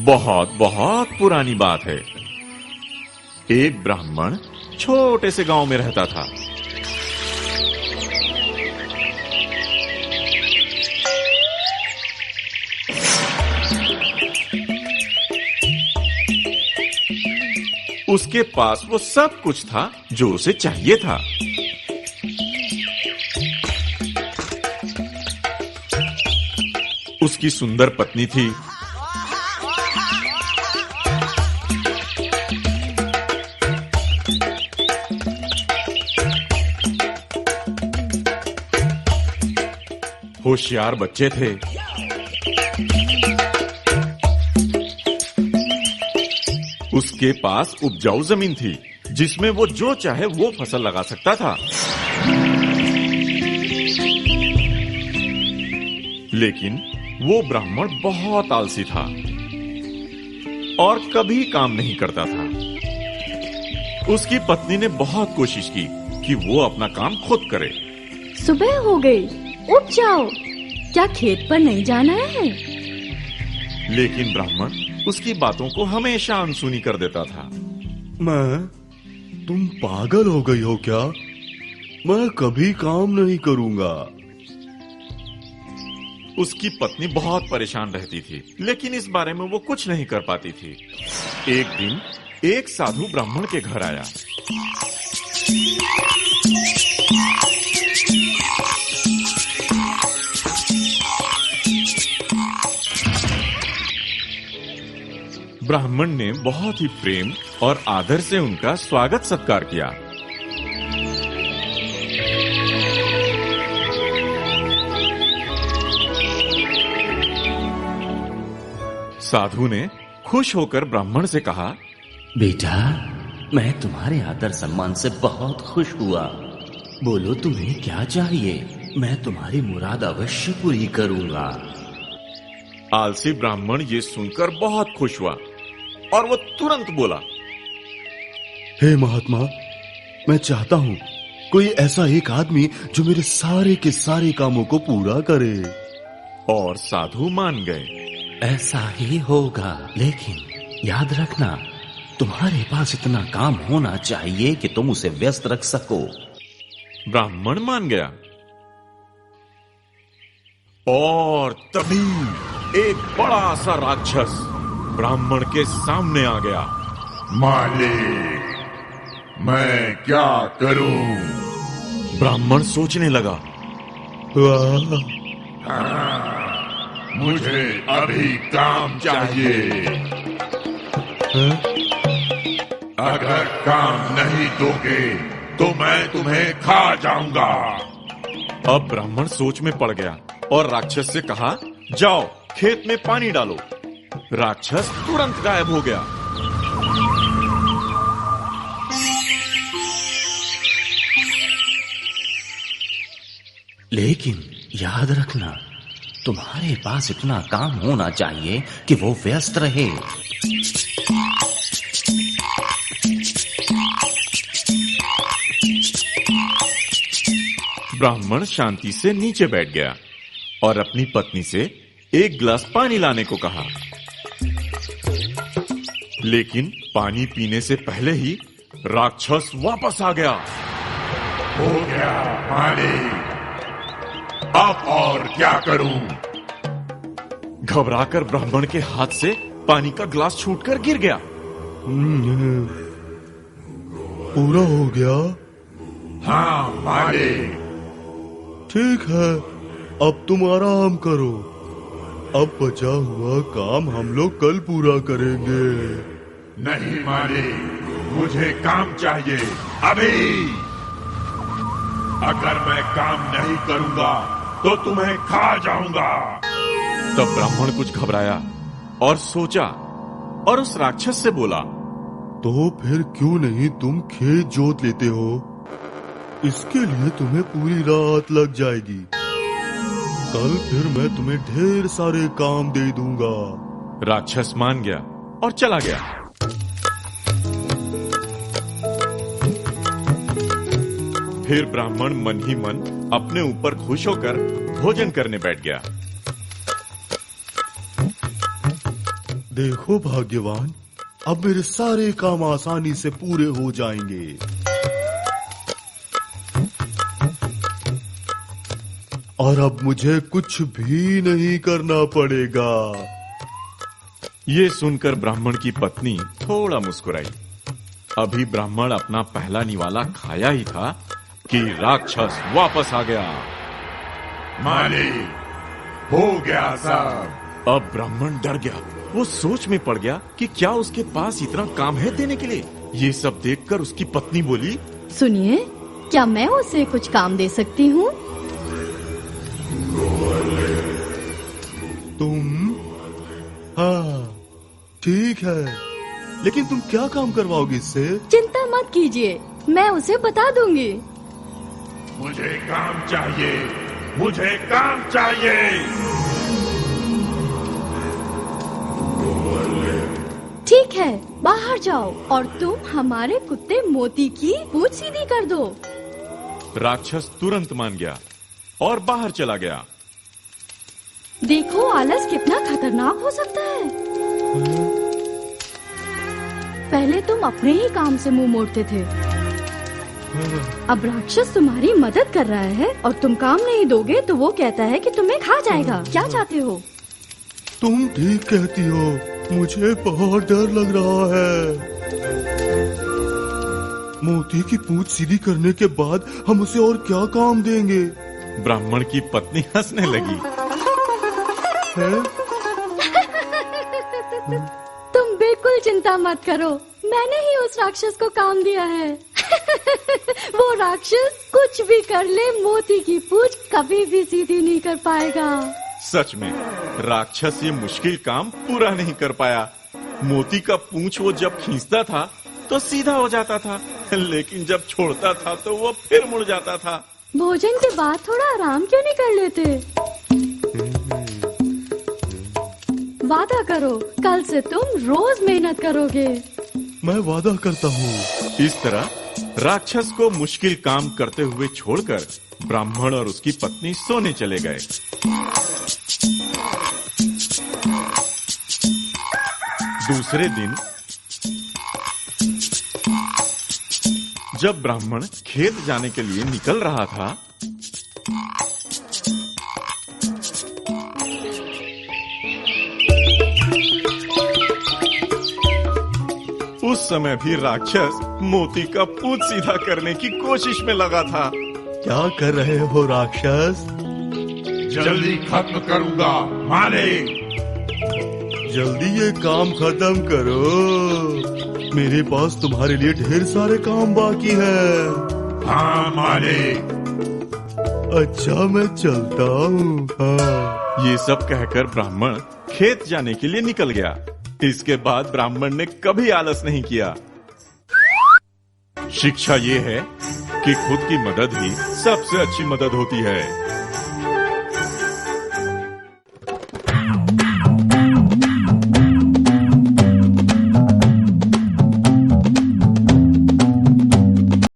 बहुत बहुत पुरानी बात है। एक ब्राह्मण छोटे से गांव में रहता था। उसके पास वो सब कुछ था जो उसे चाहिए था। उसकी सुंदर पत्नी थी। होशियार बच्चे थे। उसके पास उपजाऊ जमीन थी जिसमें वो जो चाहे वो फसल लगा सकता था। लेकिन वो ब्राह्मण बहुत आलसी था और कभी काम नहीं करता था। उसकी पत्नी ने बहुत कोशिश की कि वो अपना काम खुद करे। सुबह हो गई, उठ जाओ, क्या खेत पर नहीं जाना है? लेकिन ब्राह्मण उसकी बातों को हमेशा अनसुनी कर देता था। तुम पागल हो गई हो क्या? मैं कभी काम नहीं करूंगा। उसकी पत्नी बहुत परेशान रहती थी, लेकिन इस बारे में वो कुछ नहीं कर पाती थी। एक दिन एक साधु ब्राह्मण के घर आया। ब्राह्मण ने बहुत ही प्रेम और आदर से उनका स्वागत सत्कार किया। साधु ने खुश होकर ब्राह्मण से कहा, बेटा, मैं तुम्हारे आदर सम्मान से बहुत खुश हुआ। बोलो तुम्हें क्या चाहिए, मैं तुम्हारी मुराद अवश्य पूरी करूंगा। आलसी ब्राह्मण ये सुनकर बहुत खुश हुआ और वो तुरंत बोला, हे महात्मा, मैं चाहता हूँ कोई ऐसा एक आदमी जो मेरे सारे के सारे कामों को पूरा करे। और साधु मान गए। ऐसा ही होगा, लेकिन याद रखना, तुम्हारे पास इतना काम होना चाहिए कि तुम उसे व्यस्त रख सको। ब्राह्मण मान गया। और तभी एक बड़ा सा राक्षस ब्राह्मण के सामने आ गया। मालिक, मैं क्या करूं? ब्राह्मण सोचने लगा, मुझे अभी काम चाहिए। अगर काम नहीं दोगे तो मैं तुम्हें खा जाऊंगा। अब ब्राह्मण सोच में पड़ गया और राक्षस से कहा, जाओ खेत में पानी डालो। राक्षस तुरंत गायब हो गया। लेकिन याद रखना, तुम्हारे पास इतना काम होना चाहिए कि वो व्यस्त रहे। ब्राह्मण शांति से नीचे बैठ गया और अपनी पत्नी से एक गिलास पानी लाने को कहा। लेकिन पानी पीने से पहले ही राक्षस वापस आ गया। हो गया मालिक, अब और क्या करूं? घबराकर ब्राह्मण के हाथ से पानी का गिलास छूटकर गिर गया। पूरा हो गया? हाँ मालिक। ठीक है, अब तुम आराम करो। अब बचा हुआ काम हम लोग कल पूरा करेंगे। नहीं मालिक, मुझे काम चाहिए अभी। अगर मैं काम नहीं करूंगा तो तुम्हें खा जाऊंगा। तब ब्राह्मण कुछ घबराया और सोचा और उस राक्षस से बोला, तो फिर क्यों नहीं तुम खेत जोत लेते हो? इसके लिए तुम्हें पूरी रात लग जाएगी। कल फिर मैं तुम्हें ढेर सारे काम दे दूंगा। राक्षस मान गया और चला गया। फिर ब्राह्मण मन ही मन अपने ऊपर खुश होकर भोजन करने बैठ गया। देखो भाग्यवान, अब मेरे सारे काम आसानी से पूरे हो जाएंगे। और अब मुझे कुछ भी नहीं करना पड़ेगा। ये सुनकर ब्राह्मण की पत्नी थोड़ा मुस्कुराई। अभी ब्राह्मण अपना पहला निवाला खाया ही था कि राक्षस वापस आ गया। मालिक, हो गया सब। अब ब्राह्मण डर गया। वो सोच में पड़ गया कि क्या उसके पास इतना काम है देने के लिए। ये सब देखकर उसकी पत्नी बोली, सुनिए, क्या मैं उसे कुछ काम दे सकती हूँ? तुम? हाँ, ठीक है, लेकिन तुम क्या काम करवाओगी इससे? चिंता मत कीजिए, मैं उसे बता दूंगी। मुझे काम चाहिए, मुझे काम चाहिए। ठीक है, बाहर जाओ और तुम हमारे कुत्ते मोती की पूंछ सीधी कर दो। राक्षस तुरंत मान गया और बाहर चला गया। देखो आलस कितना खतरनाक हो सकता है। पहले तुम अपने ही काम से मुंह मोड़ते थे, अब राक्षस तुम्हारी मदद कर रहा है और तुम काम नहीं दोगे तो वो कहता है कि तुम्हें खा जाएगा। क्या चाहते हो? तुम ठीक कहती हो, मुझे बहुत डर लग रहा है। मोती की पूंछ सीधी करने के बाद हम उसे और क्या काम देंगे? ब्राह्मण की पत्नी हंसने लगी। तुम बिल्कुल चिंता मत करो, मैंने ही उस राक्षस को काम दिया है। वो राक्षस कुछ भी कर ले, मोती की पूंछ कभी भी सीधी नहीं कर पाएगा। सच में राक्षस ये मुश्किल काम पूरा नहीं कर पाया। मोती का पूंछ वो जब खींचता था तो सीधा हो जाता था, लेकिन जब छोड़ता था तो वो फिर मुड़ जाता था। भोजन के बाद थोड़ा आराम क्यों नहीं कर लेते? वादा करो, कल से तुम रोज मेहनत करोगे। मैं वादा करता हूँ। इस तरह राक्षस को मुश्किल काम करते हुए छोड़कर ब्राह्मण और उसकी पत्नी सोने चले गए। दूसरे दिन जब ब्राह्मण खेत जाने के लिए निकल रहा था, उस समय भी राक्षस मोती का पूंछ सीधा करने की कोशिश में लगा था। क्या कर रहे हो राक्षस? जल्दी खत्म करूंगा मालिक। जल्दी ये काम खत्म करो, मेरे पास तुम्हारे लिए ढेर सारे काम बाकी है। हाँ मालिक। अच्छा, मैं चलता हूँ। हाँ। ये सब कहकर ब्राह्मण खेत जाने के लिए निकल गया। इसके बाद ब्राह्मण ने कभी आलस नहीं किया। शिक्षा ये है कि खुद की मदद ही सबसे अच्छी मदद होती है।